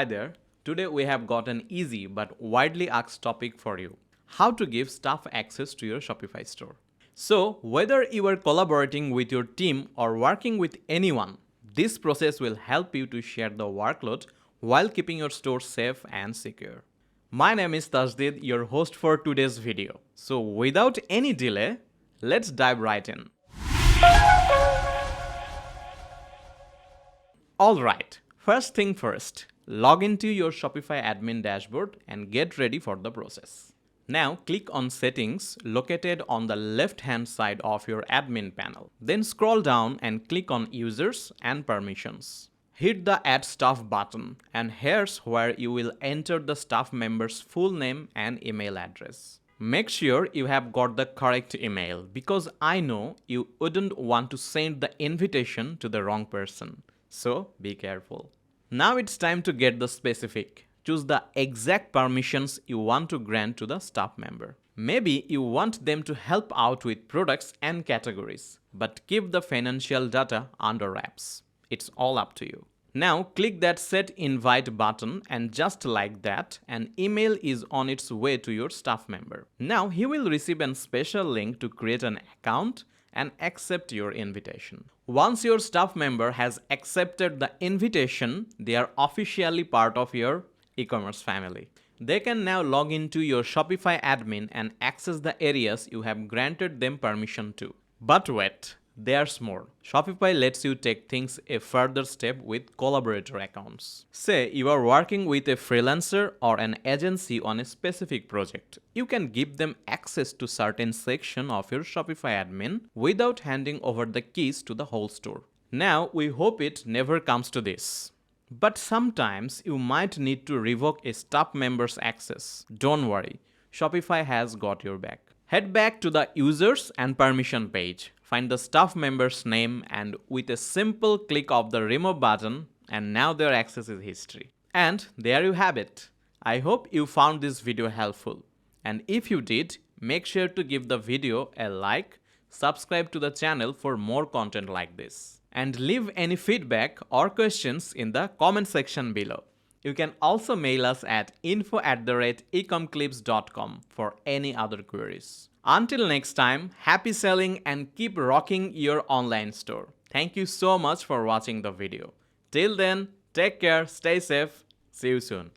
Hi there. Today we have got an easy but widely asked topic for you. How to give staff access to your Shopify store. So, whether you are collaborating with your team or working with anyone, this process will help you to share the workload while keeping your store safe and secure. My name is Tasdid, your host for today's video. So, without any delay, let's dive right in. Alright, first thing first, log into your Shopify admin dashboard and get ready for the process. Now click on Settings located on the left hand side of your admin panel. Then scroll down and click on Users and Permissions. Hit the Add Staff button and here's where you will enter the staff member's full name and email address. Make sure you have got the correct email because I know you wouldn't want to send the invitation to the wrong person. So be careful. Now it's time to get the specific. Choose the exact permissions you want to grant to the staff member. Maybe you want them to help out with products and categories, but keep the financial data under wraps. It's all up to you. Now click that Set Invite button and just like that, an email is on its way to your staff member. Now he will receive a special link to create an account and accept your invitation. Once your staff member has accepted the invitation, they are officially part of your e-commerce family. They can now log into your Shopify admin and access the areas you have granted them permission to. But wait, there's more. Shopify lets you take things a further step with collaborator accounts. Say you are working with a freelancer or an agency on a specific project. You can give them access to certain section of your Shopify admin without handing over the keys to the whole store. Now, we hope it never comes to this. But sometimes you might need to revoke a staff member's access. Don't worry, Shopify has got your back. Head back to the Users and Permission page. Find the staff member's name and with a simple click of the Remove button, and now their access is history. And there you have it. I hope you found this video helpful. And if you did, make sure to give the video a like, subscribe to the channel for more content like this, and leave any feedback or questions in the comment section below. You can also mail us at info@ecomclips.com for any other queries. Until next time, happy selling and keep rocking your online store. Thank you so much for watching the video. Till then, take care, stay safe, see you soon.